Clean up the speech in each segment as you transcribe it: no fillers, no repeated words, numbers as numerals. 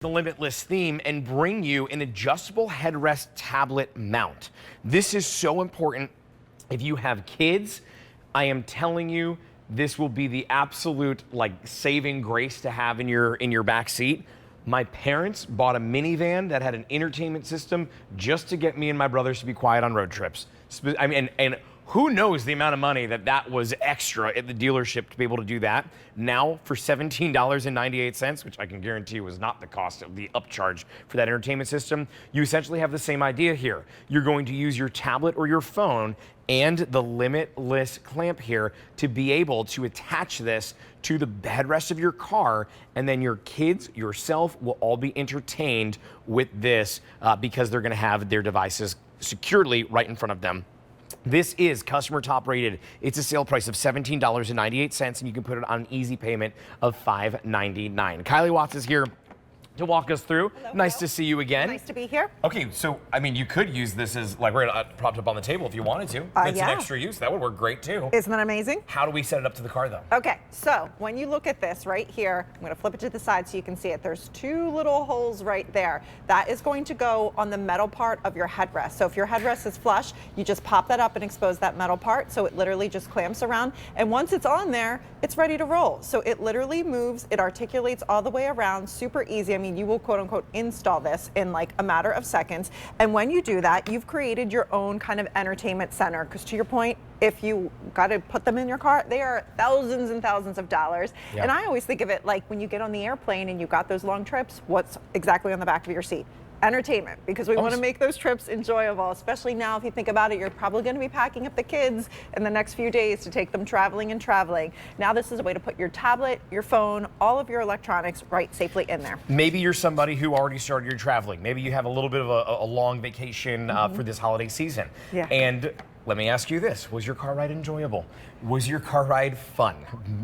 the Limitless theme and bring you an adjustable headrest tablet mount. This is so important. If you have kids, I am telling you, this will be the absolute saving grace to have in your back seat. My parents bought a minivan that had an entertainment system just to get me and my brothers to be quiet on road trips. I mean, and who knows the amount of money that was extra at the dealership to be able to do that. Now for $17.98, which I can guarantee was not the cost of the upcharge for that entertainment system, you essentially have the same idea here. You're going to use your tablet or your phone and the Limitless clamp here to be able to attach this to the headrest of your car, and then your kids, yourself, will all be entertained with this because they're gonna have their devices securely right in front of them. This is customer top rated. It's a sale price of $17.98, and you can put it on an easy payment of $5.99. Kylie Watts is here to walk us through. Hello, nice hello. to see you again. Nice to be here. Okay, so I mean, you could use this as right propped up on the table if you wanted to. It's yeah. an extra use. That would work great too. Isn't that amazing? How do we set it up to the car though? Okay, so when you look at this right here, I'm going to flip it to the side so you can see it. There's two little holes right there. That is going to go on the metal part of your headrest. So if your headrest is flush, you just pop that up and expose that metal part, so it literally just clamps around. And once it's on there, it's ready to roll. So it literally moves, it articulates all the way around, super easy. I mean, you will quote unquote install this in like a matter of seconds. And when you do that, you've created your own kind of entertainment center. Because to your point, if you got to put them in your car, they are thousands and thousands of dollars. Yep. And I always think of it like when you get on the airplane and you got those long trips, what's exactly on the back of your seat? Entertainment, because we want to make those trips enjoyable, especially now if you think about it, you're probably going to be packing up the kids in the next few days to take them traveling and traveling. Now this is a way to put your tablet, your phone, all of your electronics right safely in there. Maybe you're somebody who already started your traveling. Maybe you have a little bit of a long vacation for this holiday season. Yeah. And let me ask you this, was your car ride enjoyable? Was your car ride fun?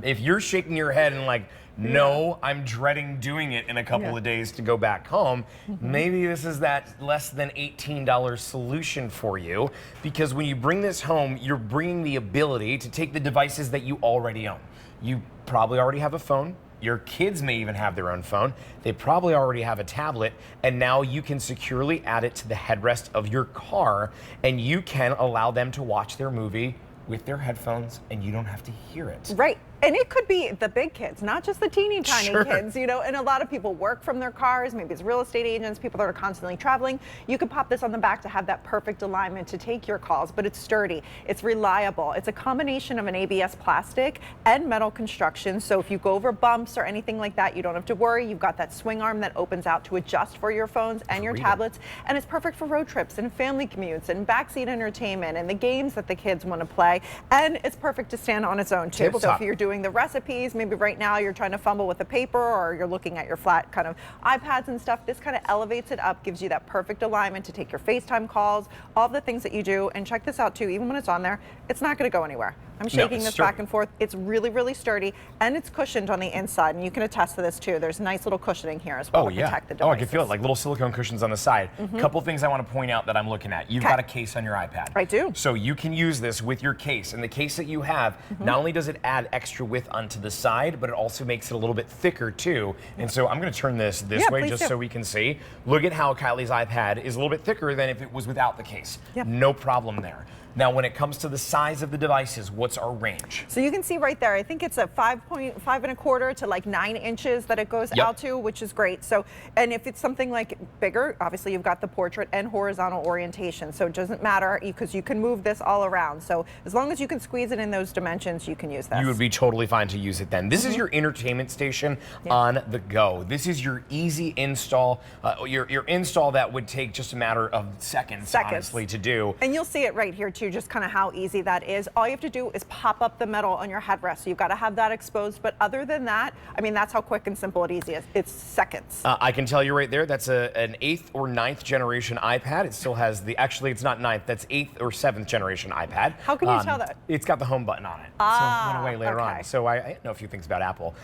If you're shaking your head and like, no, I'm dreading doing it in a couple of days to go back home, maybe this is that less than $18 solution for you, because when you bring this home, you're bringing the ability to take the devices that you already own. You probably already have a phone. Your kids may even have their own phone. They probably already have a tablet, and now you can securely add it to the headrest of your car, and you can allow them to watch their movie with their headphones, and you don't have to hear it. Right. And it could be the big kids, not just the teeny tiny kids, you know, and a lot of people work from their cars, maybe it's real estate agents, people that are constantly traveling. You could pop this on the back to have that perfect alignment to take your calls, but it's sturdy, it's reliable. It's a combination of an ABS plastic and metal construction, so if you go over bumps or anything like that, you don't have to worry. You've got that swing arm that opens out to adjust for your phones and your tablets, and it's perfect for road trips and family commutes and backseat entertainment and the games that the kids want to play, and it's perfect to stand on its own too. Tabletop. So if you're doing the recipes, maybe right now you're trying to fumble with the paper or you're looking at your flat kind of iPads and stuff, this kind of elevates it up, gives you that perfect alignment to take your FaceTime calls, all the things that you do. And check this out too, even when it's on there, it's not going to go anywhere. I'm shaking this back and forth. It's really, really sturdy, and it's cushioned on the inside, and you can attest to this too. There's nice little cushioning here as well to protect the devices. Oh, I can feel it, like little silicone cushions on the side. Couple things I want to point out that I'm looking at. You've got a case on your iPad. I do. So you can use this with your case, and the case that you have, not only does it add extra width onto the side, but it also makes it a little bit thicker too. And so I'm going to turn this way just so we can see. Look at how Kylie's iPad is a little bit thicker than if it was without the case. No problem there. Now, when it comes to the size of the devices, what's our range? So you can see right there, I think it's a 5.5¼ to like 9 inches that it goes out to, which is great. So, and if it's something like bigger, obviously you've got the portrait and horizontal orientation. So it doesn't matter because you can move this all around. So as long as you can squeeze it in those dimensions, you can use this. You would be totally fine to use it then. This is your entertainment station on the go. This is your easy install, your install that would take just a matter of seconds. Honestly, to do. And you'll see it right here too, just kind of how easy that is. All you have to do is pop up the metal on your headrest. So you've got to have that exposed. But other than that, I mean, that's how quick and simple it easy is. It's seconds. I can tell you right there, that's an 8th or 9th generation iPad. It still has the, actually it's not 9th, that's 8th or 7th generation iPad. How can you tell that? It's got the home button on it. So it went away later on. So I know a few things about Apple.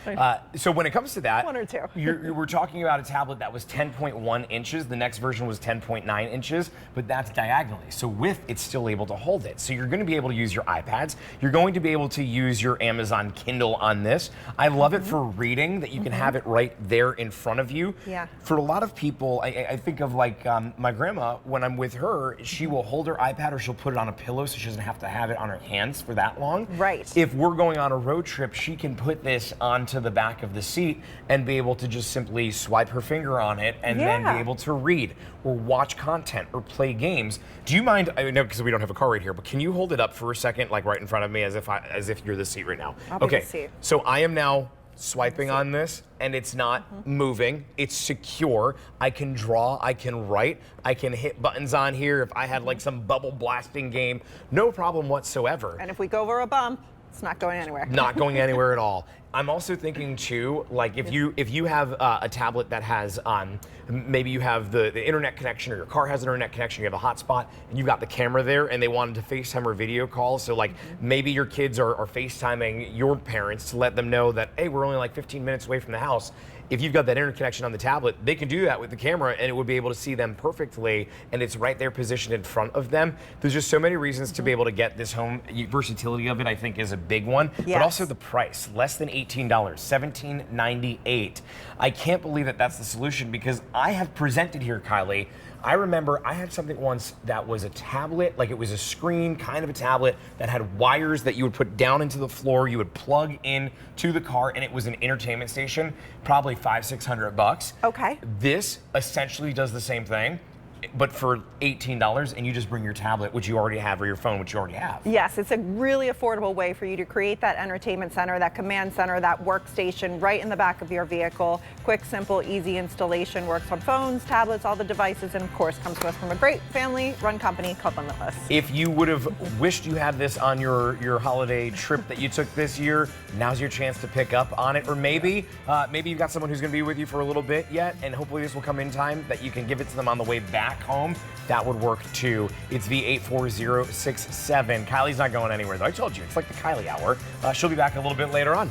So when it comes to that, 1 or 2. We're talking about a tablet that was 10.1 inches. The next version was 10.9 inches, but that's diagonally. So width, it's still able to hold. hold it. So you're going to be able to use your iPads. You're going to be able to use your Amazon Kindle on this. I love it for reading, that you can have it right there in front of you. Yeah. For a lot of people, I think of like my grandma, when I'm with her, she will hold her iPad or she'll put it on a pillow so she doesn't have to have it on her hands for that long. Right. If we're going on a road trip, she can put this onto the back of the seat and be able to just simply swipe her finger on it and then be able to read or watch content or play games. Do you mind, I know because we don't have a car right here, but can you hold it up for a second, like right in front of me as if you're the seat right now? I'll be the seat. So I am now swiping on this and it's not moving. It's secure. I can draw, I can write, I can hit buttons on here if I had like some bubble blasting game. No problem whatsoever. And if we go over a bump, it's not going anywhere. Not going anywhere at all. I'm also thinking too, like if you have a tablet that has maybe you have the internet connection, or your car has an internet connection, you have a hotspot, and you've got the camera there, and they wanted to FaceTime or video call. So like maybe your kids are FaceTiming your parents to let them know that, hey, we're only like 15 minutes away from the house. If you've got that internet connection on the tablet, they can do that with the camera and it would be able to see them perfectly, and it's right there positioned in front of them. There's just so many reasons to be able to get this home. Versatility of it, I think, is a big one, but also the price, less than $18, $17.98. I can't believe that that's the solution, because I have presented here, Kylie. I remember I had something once that was a tablet, like it was a screen, kind of a tablet that had wires that you would put down into the floor, you would plug in to the car, and it was an entertainment station, probably $500-600. Okay. This essentially does the same thing, but for $18, and you just bring your tablet, which you already have, or your phone, which you already have. Yes, it's a really affordable way for you to create that entertainment center, that command center, that workstation right in the back of your vehicle. Quick, simple, easy installation, works on phones, tablets, all the devices, and of course comes to us from a great family-run company called Limitless. If you would have wished you had this on your holiday trip that you took this year, now's your chance to pick up on it. Or maybe you've got someone who's going to be with you for a little bit yet, and hopefully this will come in time that you can give it to them on the way back home. That would work too. It's V84067. Kylie's not going anywhere though. I told you, it's like the Kylie hour. She'll be back a little bit later on.